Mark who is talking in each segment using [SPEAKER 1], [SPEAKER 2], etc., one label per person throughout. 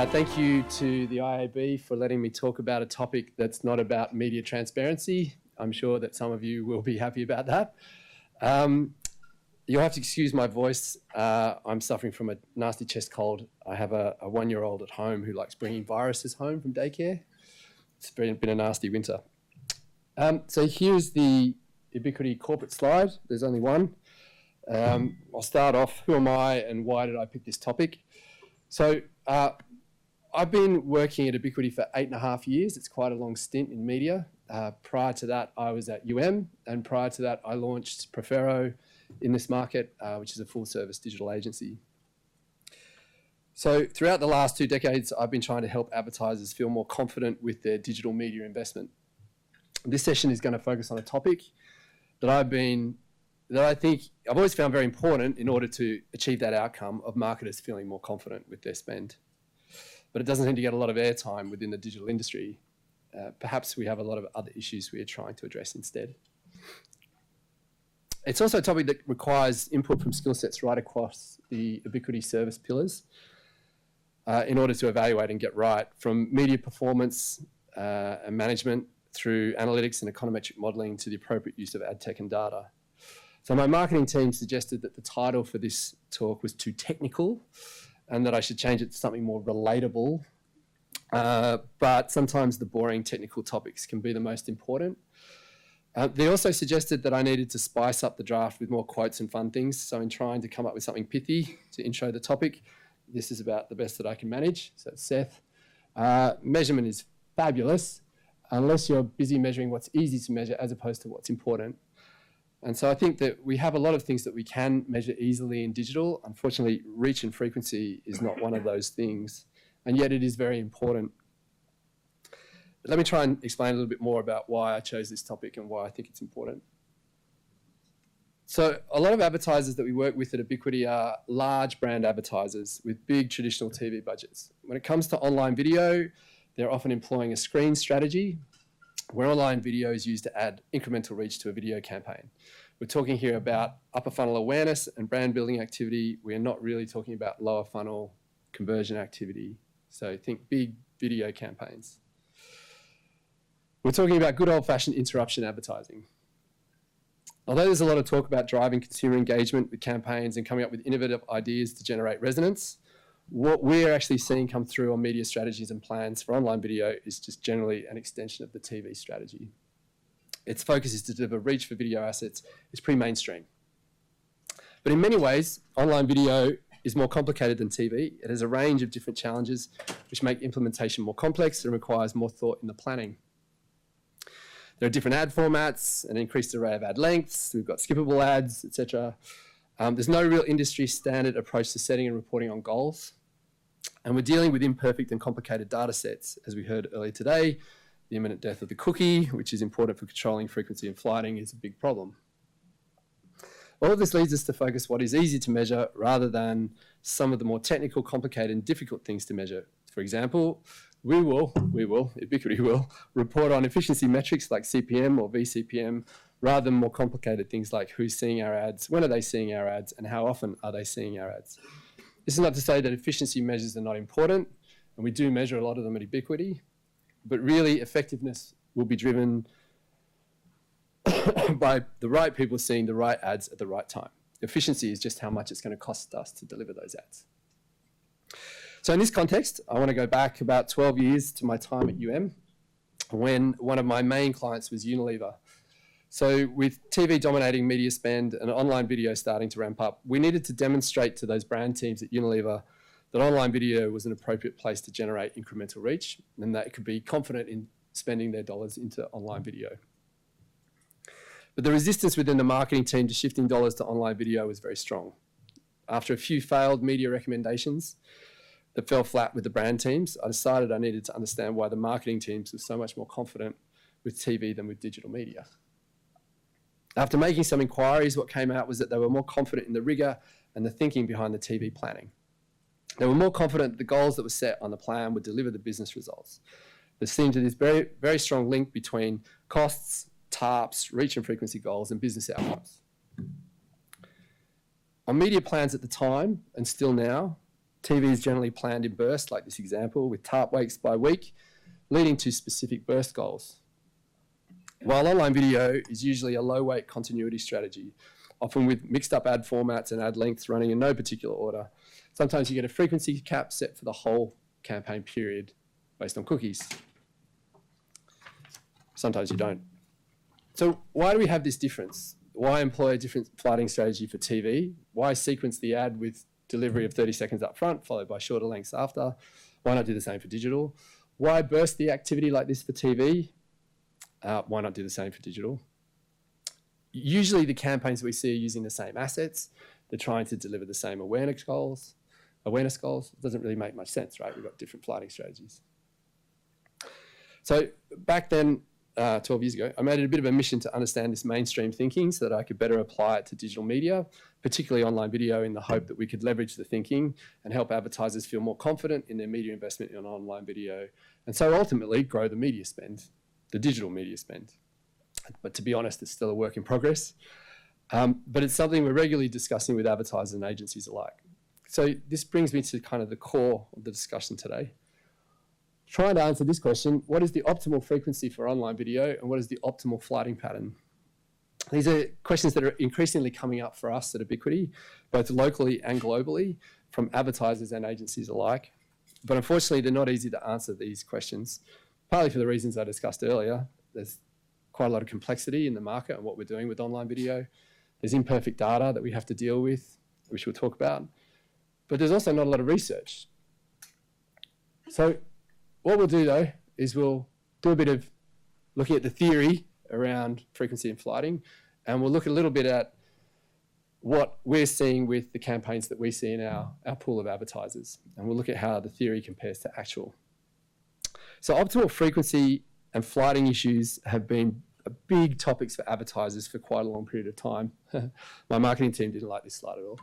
[SPEAKER 1] Thank you to the IAB for letting me talk about a topic that's not about media transparency. I'm sure that some of you will be happy about that. You'll have to excuse my voice. I'm suffering from a nasty chest cold. I have a one-year-old at home who likes bringing viruses home from daycare. It's been a nasty winter. So here's the Ebiquity corporate slide. There's only one. I'll start off. Who am I and why did I pick this topic? So I've been working at Ebiquity for 8.5 years. It's quite a long stint in media. Prior to that, I was at and prior to that, I launched Profero in this market, which is a full-service digital agency. So throughout the last 2 decades, I've been trying to help advertisers feel more confident with their digital media investment. This session is going to focus on a topic that I think I've always found very important in order to achieve that outcome of marketers feeling more confident with their spend. But it doesn't seem to get a lot of airtime within the digital industry. Perhaps we have a lot of other issues we are trying to address instead. It's also a topic that requires input from skill sets right across the Ebiquity service pillars in order to evaluate and get right, from media performance and management through analytics and econometric modelling to the appropriate use of ad tech and data. So my marketing team suggested that the title for this talk was too technical and that I should change it to something more relatable. But sometimes the boring technical topics can be the most important. They also suggested that I needed to spice up the draft with more quotes and fun things. So in trying to come up with something pithy to intro the topic, this is about the best that I can manage. So Seth, measurement is fabulous unless you're busy measuring what's easy to measure as opposed to what's important. And so I think that we have a lot of things that we can measure easily in digital. Unfortunately, reach and frequency is not one of those things, and yet it is very important. But let me try and explain a little bit more about why I chose this topic and why I think it's important. So a lot of advertisers that we work with at Ebiquity are large brand advertisers with big traditional TV budgets. When it comes to online video, they're often employing a screen strategy where online video is used to add incremental reach to a video campaign. We're talking here about upper funnel awareness and brand building activity. We are not really talking about lower funnel conversion activity. So think big video campaigns. We're talking about good old-fashioned interruption advertising. Although there's a lot of talk about driving consumer engagement with campaigns and coming up with innovative ideas to generate resonance, what we're actually seeing come through on media strategies and plans for online video is just generally an extension of the TV strategy. Its focus is to deliver reach for video assets. It's pretty mainstream. But in many ways, online video is more complicated than TV. It has a range of different challenges which make implementation more complex and requires more thought in the planning. There are different ad formats, an increased array of ad lengths. We've got skippable ads, etc. There's no real industry standard approach to setting and reporting on goals. And we're dealing with imperfect and complicated data sets, as we heard earlier today. The imminent death of the cookie, which is important for controlling frequency and flighting, is a big problem. All of this leads us to focus what is easy to measure rather than some of the more technical, complicated and difficult things to measure. For example, Ebiquity will report on efficiency metrics like CPM or VCPM rather than more complicated things like who's seeing our ads, when are they seeing our ads, and how often are they seeing our ads. This is not to say that efficiency measures are not important, and we do measure a lot of them at Ebiquity, but really effectiveness will be driven by the right people seeing the right ads at the right time. Efficiency is just how much it's going to cost us to deliver those ads. So in this context, I want to go back about 12 years to my time at when one of my main clients was Unilever. So with TV dominating media spend and online video starting to ramp up, we needed to demonstrate to those brand teams at Unilever that online video was an appropriate place to generate incremental reach and that it could be confident in spending their dollars into online video. But the resistance within the marketing team to shifting dollars to online video was very strong. After a few failed media recommendations that fell flat with the brand teams, I decided I needed to understand why the marketing teams were so much more confident with TV than with digital media. After making some inquiries, what came out was that they were more confident in the rigor and the thinking behind the TV planning. They were more confident that the goals that were set on the plan would deliver the business results. There seemed to be this very, very strong link between costs, TARPs, reach and frequency goals, and business outcomes. On media plans at the time, and still now, TV is generally planned in bursts, like this example, with TARP weeks by week, leading to specific burst goals. While online video is usually a low-weight continuity strategy, often with mixed-up ad formats and ad lengths running in no particular order. Sometimes you get a frequency cap set for the whole campaign period based on cookies. Sometimes you don't. So why do we have this difference? Why employ a different flighting strategy for TV? Why sequence the ad with delivery of 30 seconds up front, followed by shorter lengths after? Why not do the same for digital? Why burst the activity like this for TV? Why not do the same for digital? Usually the campaigns we see are using the same assets. They're trying to deliver the same awareness goals. It doesn't really make much sense, right? We've got different flighting strategies. So back then, 12 years ago, I made it a bit of a mission to understand this mainstream thinking so that I could better apply it to digital media, particularly online video, in the hope that we could leverage the thinking and help advertisers feel more confident in their media investment in online video, and so ultimately grow the media spend, the digital media spend. But to be honest, it's still a work in progress. But it's something we're regularly discussing with advertisers and agencies alike. So this brings me to kind of the core of the discussion today. Trying to answer this question, what is the optimal frequency for online video and what is the optimal flighting pattern? These are questions that are increasingly coming up for us at Ebiquity, both locally and globally, from advertisers and agencies alike. But unfortunately, they're not easy to answer these questions, partly for the reasons I discussed earlier. There's quite a lot of complexity in the market and what we're doing with online video. There's imperfect data that we have to deal with, which we'll talk about. But there's also not a lot of research. So what we'll do, though, is we'll do a bit of looking at the theory around frequency and flighting, and we'll look a little bit at what we're seeing with the campaigns that we see in our pool of advertisers, and we'll look at how the theory compares to actual. So optimal frequency and flighting issues have been big topics for advertisers for quite a long period of time. My marketing team didn't like this slide at all.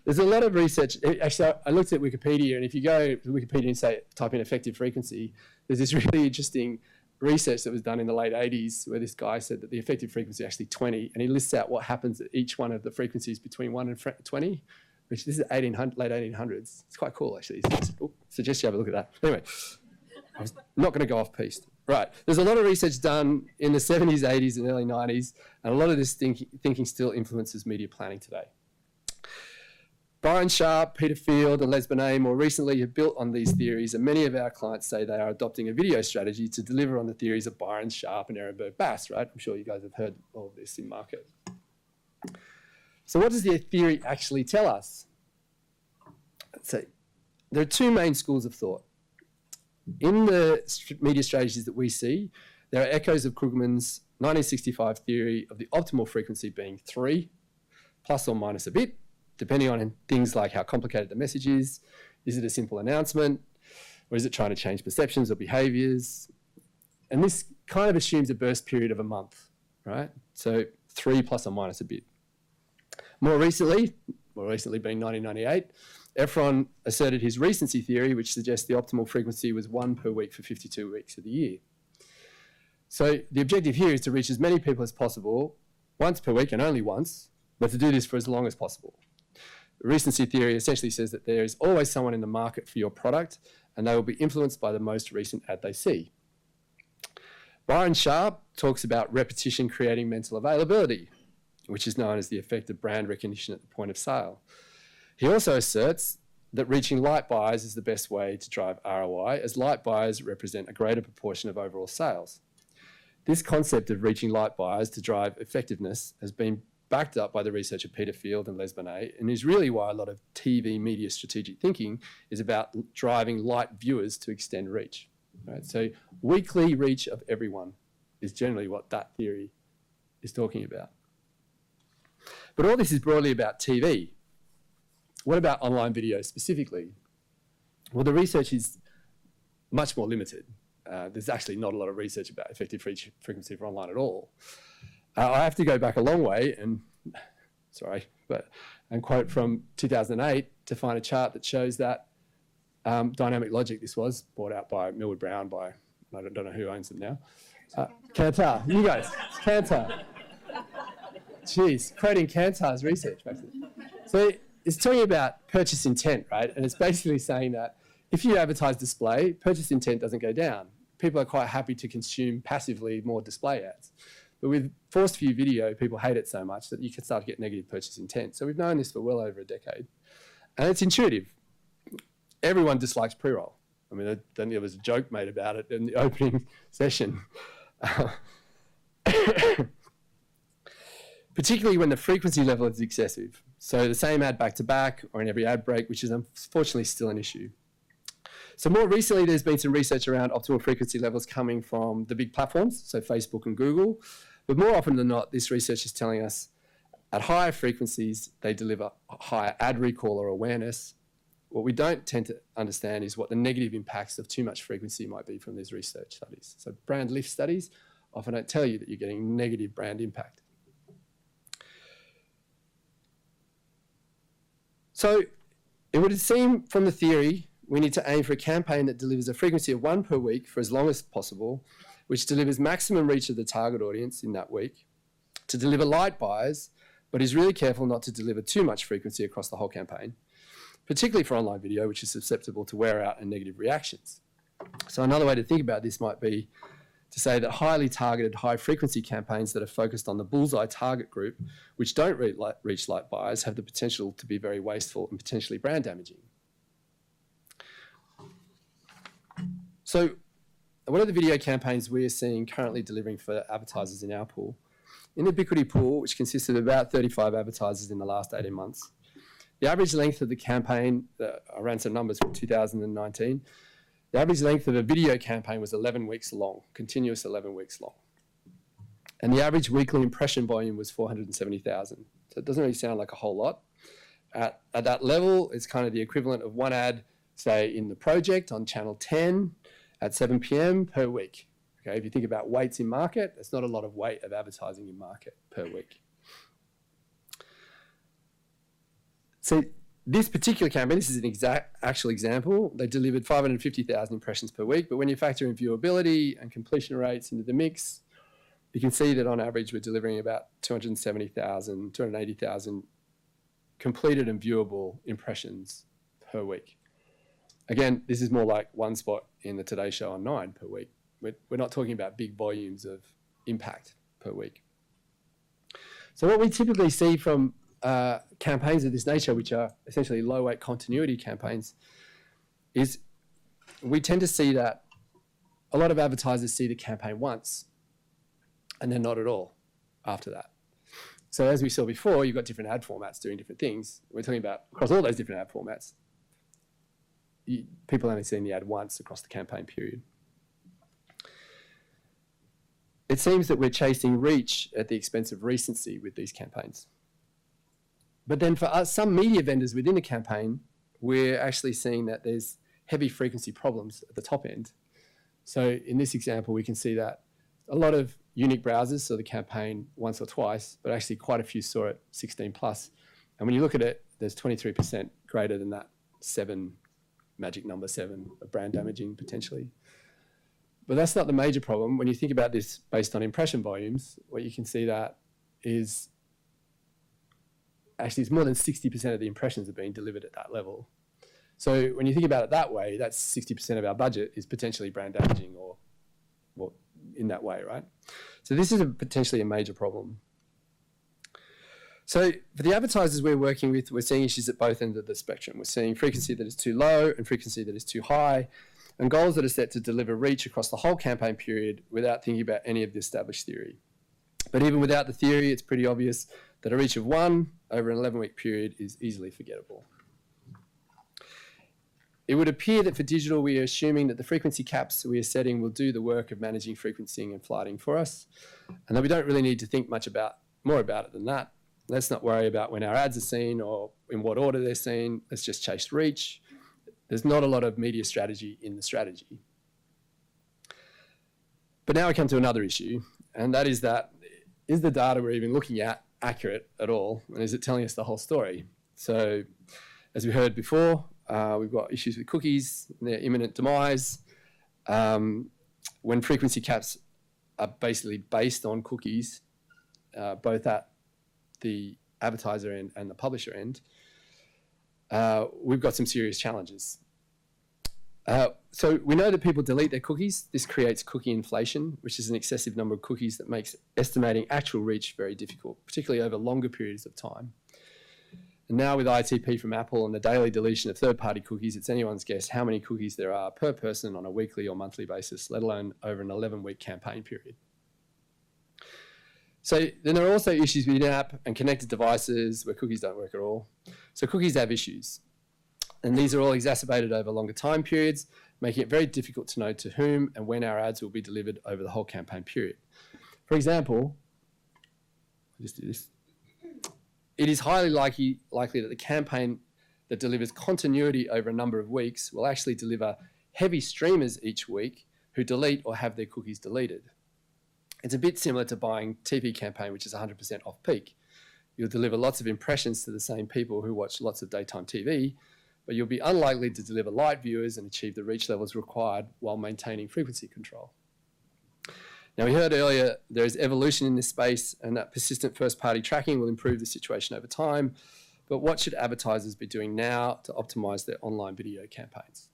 [SPEAKER 1] There's a lot of research. Actually, I looked at Wikipedia, and if you go to Wikipedia and say, type in effective frequency, there's this really interesting research that was done in the late 80s where this guy said that the effective frequency is actually 20, and he lists out what happens at each one of the frequencies between 1 and 20, which this is late 1800s. It's quite cool, actually. So, suggest you have a look at that. Anyway, I was not going to go off piste. Right, there's a lot of research done in the 70s, 80s, and early 90s, and a lot of this thinking still influences media planning today. Byron Sharp, Peter Field, and Les Bonet more recently have built on these theories, and many of our clients say they are adopting a video strategy to deliver on the theories of Byron Sharp and Ehrenberg Bass, right? I'm sure you guys have heard all of this in market. So what does the theory actually tell us? So there are two main schools of thought. In the media strategies that we see, there are echoes of Krugman's 1965 theory of the optimal frequency being 3, plus or minus a bit, depending on things like how complicated the message is. Is it a simple announcement? Or is it trying to change perceptions or behaviors? And this kind of assumes a burst period of a month, right? So 3 plus or minus a bit. More recently being 1998, Efron asserted his recency theory, which suggests the optimal frequency was 1 per week for 52 weeks of the year. So the objective here is to reach as many people as possible, once per week and only once, but to do this for as long as possible. Recency theory essentially says that there is always someone in the market for your product, and they will be influenced by the most recent ad they see. Byron Sharp talks about repetition creating mental availability, which is known as the effect of brand recognition at the point of sale. He also asserts that reaching light buyers is the best way to drive ROI, as light buyers represent a greater proportion of overall sales. This concept of reaching light buyers to drive effectiveness has been backed up by the research of Peter Field and Les Bonet, and is really why a lot of TV media strategic thinking is about driving light viewers to extend reach. Right? So weekly reach of everyone is generally what that theory is talking about. But all this is broadly about TV. What about online video specifically? Well, the research is much more limited. There's actually not a lot of research about effective frequency for online at all. I have to go back a long way and quote from 2008 to find a chart that shows that Dynamic Logic, this was bought out by Millward Brown by, I don't know who owns them now. Kantar, you guys, Kantar. Jeez, quoting Kantar's research back then. So it's talking about purchase intent, right? And it's basically saying that if you advertise display, purchase intent doesn't go down. People are quite happy to consume passively more display ads. But with forced view video, people hate it so much that you can start to get negative purchase intent. So we've known this for well over a decade. And it's intuitive. Everyone dislikes pre-roll. I mean, there was a joke made about it in the opening session. Particularly when the frequency level is excessive. So the same ad back-to-back or in every ad break, which is unfortunately still an issue. So more recently, there's been some research around optimal frequency levels coming from the big platforms, so Facebook and Google. But more often than not, this research is telling us at higher frequencies, they deliver higher ad recall or awareness. What we don't tend to understand is what the negative impacts of too much frequency might be from these research studies. So brand lift studies often don't tell you that you're getting negative brand impact. So it would seem from the theory, we need to aim for a campaign that delivers a frequency of 1 per week for as long as possible, which delivers maximum reach of the target audience in that week, to deliver light buys, but is really careful not to deliver too much frequency across the whole campaign, particularly for online video, which is susceptible to wear out and negative reactions. So another way to think about this might be to say that highly targeted high-frequency campaigns that are focused on the bullseye target group, which don't reach light buyers, have the potential to be very wasteful and potentially brand damaging. So what are the video campaigns we are seeing currently delivering for advertisers in our pool? In the Ebiquity pool, which consists of about 35 advertisers in the last 18 months, the average length of the campaign, I ran some numbers from 2019, the average length of a video campaign was 11 weeks long, continuous 11 weeks long. And the average weekly impression volume was 470,000. So it doesn't really sound like a whole lot. At that level, it's kind of the equivalent of one ad, say, in the project on channel 10 at 7 p.m. per week. Okay, if you think about weights in market, it's not a lot of weight of advertising in market per week. So this particular campaign, this is an actual example. They delivered 550,000 impressions per week, but when you factor in viewability and completion rates into the mix, you can see that on average we're delivering about 270,000, 280,000 completed and viewable impressions per week. Again, this is more like one spot in the Today Show on 9 per week. We're not talking about big volumes of impact per week. So what we typically see from campaigns of this nature, which are essentially low-weight continuity campaigns, is we tend to see that a lot of advertisers see the campaign once and then not at all after that. So as we saw before, you've got different ad formats doing different things. We're talking about across all those different ad formats, people only seeing the ad once across the campaign period. It seems that we're chasing reach at the expense of recency with these campaigns. But then for us, some media vendors within a campaign, we're actually seeing that there's heavy frequency problems at the top end. So in this example, we can see that a lot of unique browsers saw the campaign once or twice, but actually quite a few saw it 16 plus. And when you look at it, there's 23% greater than that magic number 7 of brand damaging potentially. But that's not the major problem. When you think about this based on impression volumes, what you can see that is actually it's more than 60% of the impressions are being delivered at that level. So when you think about it that way, that's 60% of our budget is potentially brand damaging or well, in that way, right? So this is potentially a major problem. So for the advertisers we're working with, we're seeing issues at both ends of the spectrum. We're seeing frequency that is too low and frequency that is too high, and goals that are set to deliver reach across the whole campaign period without thinking about any of the established theory. But even without the theory, it's pretty obvious that a reach of 1 over an 11-week period is easily forgettable. It would appear that for digital, we are assuming that the frequency caps we are setting will do the work of managing frequency and flighting for us, and that we don't really need to think much more about it than that. Let's not worry about when our ads are seen or in what order they're seen. Let's just chase reach. There's not a lot of media strategy in the strategy. But now I come to another issue, and that is the data we're even looking at accurate at all, and is it telling us the whole story? So as we heard before, we've got issues with cookies and their imminent demise. When frequency caps are basically based on cookies, both at the advertiser end and the publisher end, we've got some serious challenges. So we know that people delete their cookies. This creates cookie inflation, which is an excessive number of cookies that makes estimating actual reach very difficult, particularly over longer periods of time. And now with ITP from Apple and the daily deletion of third-party cookies, it's anyone's guess how many cookies there are per person on a weekly or monthly basis, let alone over an 11-week campaign period. So then there are also issues with in-app and connected devices where cookies don't work at all. So cookies have issues. And these are all exacerbated over longer time periods, making it very difficult to know to whom and when our ads will be delivered over the whole campaign period. For example, I'll just do this. It is highly likely that the campaign that delivers continuity over a number of weeks will actually deliver heavy streamers each week who delete or have their cookies deleted. It's a bit similar to buying TV campaign, which is 100% off-peak. You'll deliver lots of impressions to the same people who watch lots of daytime TV, but you'll be unlikely to deliver light viewers and achieve the reach levels required while maintaining frequency control. Now, we heard earlier there is evolution in this space and that persistent first-party tracking will improve the situation over time, but what should advertisers be doing now to optimize their online video campaigns?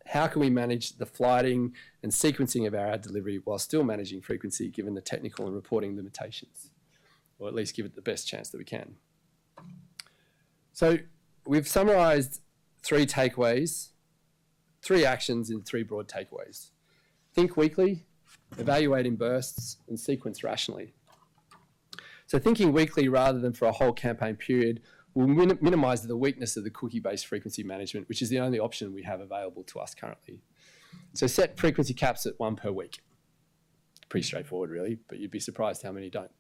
[SPEAKER 1] How can we manage the flighting and sequencing of our ad delivery while still managing frequency given the technical and reporting limitations? Or at least give it the best chance that we can. So we've summarized 3 takeaways, 3 actions in 3 broad takeaways. Think weekly, evaluate in bursts, and sequence rationally. So thinking weekly rather than for a whole campaign period will minimize the weakness of the cookie-based frequency management, which is the only option we have available to us currently. So set frequency caps at 1 per week. Pretty straightforward, really, but you'd be surprised how many don't.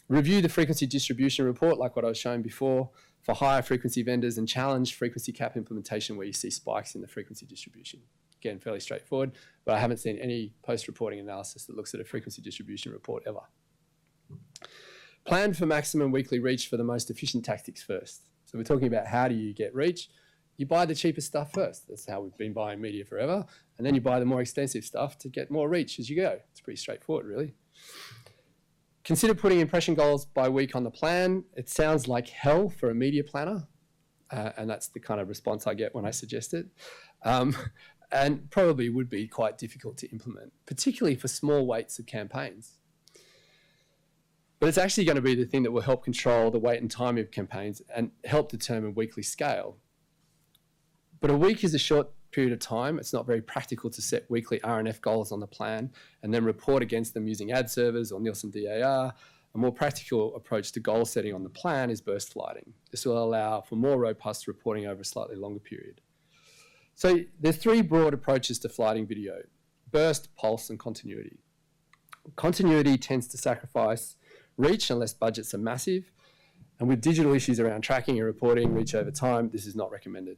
[SPEAKER 1] Review the frequency distribution report, like what I was showing before, for higher frequency vendors and challenge frequency cap implementation where you see spikes in the frequency distribution. Again, fairly straightforward, but I haven't seen any post-reporting analysis that looks at a frequency distribution report ever. Plan for maximum weekly reach for the most efficient tactics first. So we're talking about how do you get reach? You buy the cheapest stuff first. That's how we've been buying media forever. And then you buy the more expensive stuff to get more reach as you go. It's pretty straightforward, really. Consider putting impression goals by week on the plan. It sounds like hell for a media planner. And that's the kind of response I get when I suggest it. And probably would be quite difficult to implement, particularly for small weights of campaigns. But it's actually going to be the thing that will help control the weight and time of campaigns and help determine weekly scale. But a week is a short period of time. It's not very practical to set weekly RNF goals on the plan and then report against them using ad servers or Nielsen DAR. A more practical approach to goal setting on the plan is burst flighting. This will allow for more robust reporting over a slightly longer period. So there's 3 broad approaches to flighting video: burst, pulse, and continuity. Continuity tends to sacrifice reach unless budgets are massive. And with digital issues around tracking and reporting reach over time, this is not recommended.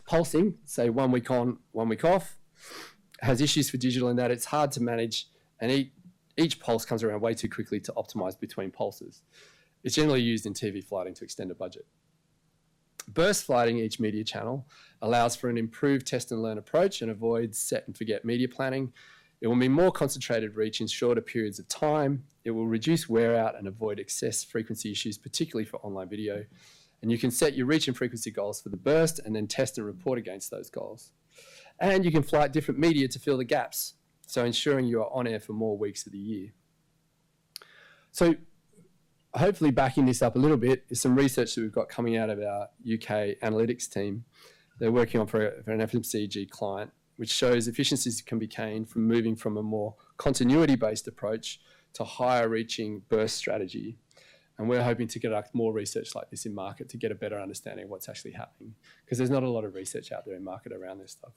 [SPEAKER 1] Pulsing, say 1 week on, 1 week off, has issues for digital in that it's hard to manage and each pulse comes around way too quickly to optimize between pulses. It's generally used in TV flighting to extend a budget. Burst flighting each media channel allows for an improved test and learn approach and avoids set and forget media planning. It will mean more concentrated reach in shorter periods of time. It will reduce wear out and avoid excess frequency issues, particularly for online video. And you can set your reach and frequency goals for the burst and then test and report against those goals. And you can flight different media to fill the gaps, so ensuring you are on air for more weeks of the year. So hopefully backing this up a little bit is some research that we've got coming out of our UK analytics team. They're working on for an FMCG client, which shows efficiencies can be gained from moving from a more continuity-based approach to higher reaching burst strategy. And we're hoping to conduct more research like this in market to get a better understanding of what's actually happening, because there's not a lot of research out there in market around this stuff.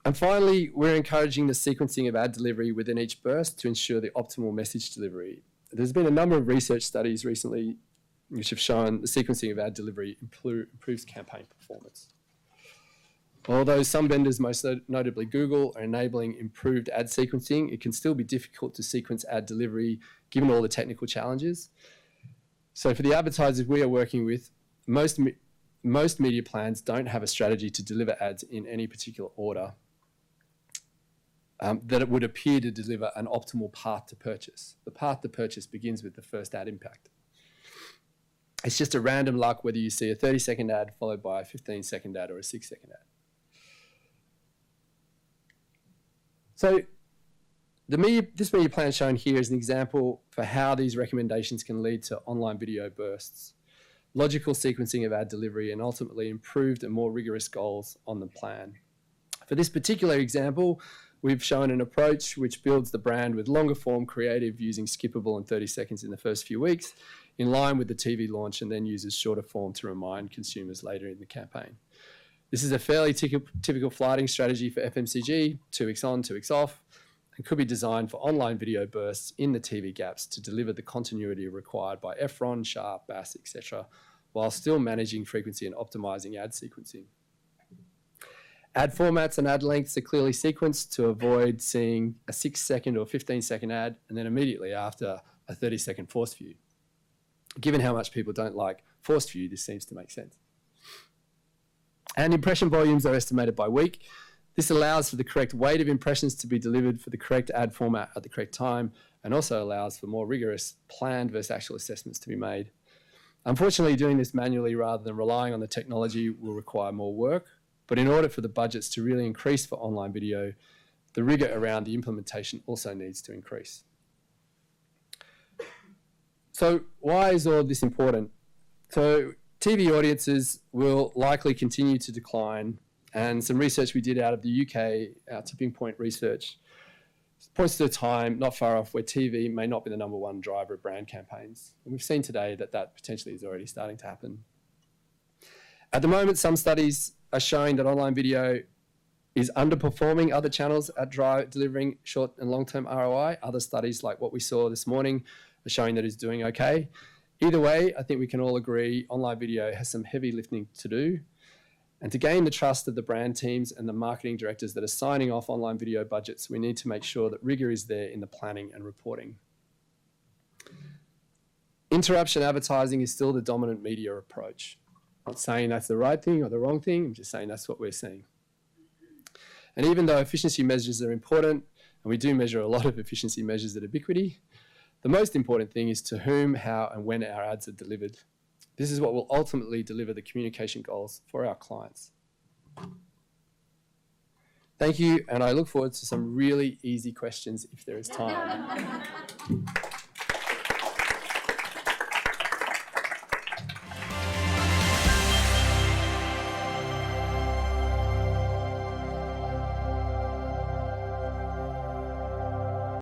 [SPEAKER 1] And finally, we're encouraging the sequencing of ad delivery within each burst to ensure the optimal message delivery. There's been a number of research studies recently which have shown the sequencing of ad delivery improves campaign performance. Although some vendors, most notably Google, are enabling improved ad sequencing, it can still be difficult to sequence ad delivery given all the technical challenges. So for the advertisers we are working with, most media plans don't have a strategy to deliver ads in any particular order. that it would appear to deliver an optimal path to purchase. The path to purchase begins with the first ad impact. It's just a random luck whether you see a 30-second ad followed by a 15-second ad or a 6-second ad. So this media plan shown here is an example for how these recommendations can lead to online video bursts, logical sequencing of ad delivery, and ultimately improved and more rigorous goals on the plan. For this particular example, we've shown an approach which builds the brand with longer form creative using skippable and 30 seconds in the first few weeks, in line with the TV launch, and then uses shorter form to remind consumers later in the campaign. This is a fairly typical flighting strategy for FMCG, 2 weeks on, 2 weeks off, and could be designed for online video bursts in the TV gaps to deliver the continuity required by Efron, Sharp, Bass, etc., while still managing frequency and optimizing ad sequencing. Ad formats and ad lengths are clearly sequenced to avoid seeing a 6-second or 15-second ad and then immediately after a 30-second forced view. Given how much people don't like forced view, this seems to make sense. And impression volumes are estimated by week. This allows for the correct weight of impressions to be delivered for the correct ad format at the correct time, and also allows for more rigorous planned versus actual assessments to be made. Unfortunately, doing this manually rather than relying on the technology will require more work, but in order for the budgets to really increase for online video, the rigor around the implementation also needs to increase. So why is all this important? So TV audiences will likely continue to decline, and some research we did out of the UK, our tipping point research, points to a time not far off where TV may not be the #1 driver of brand campaigns. And we've seen today that that potentially is already starting to happen. At the moment, some studies are showing that online video is underperforming other channels at delivering short and long-term ROI. Other studies, like what we saw this morning, are showing that it's doing okay. Either way, I think we can all agree online video has some heavy lifting to do. And to gain the trust of the brand teams and the marketing directors that are signing off online video budgets, we need to make sure that rigor is there in the planning and reporting. Interruption advertising is still the dominant media approach. I'm not saying that's the right thing or the wrong thing, I'm just saying that's what we're seeing. And even though efficiency measures are important, and we do measure a lot of efficiency measures at Ebiquity, the most important thing is to whom, how, and when our ads are delivered. This is what will ultimately deliver the communication goals for our clients. Thank you, and I look forward to some really easy questions if there is time.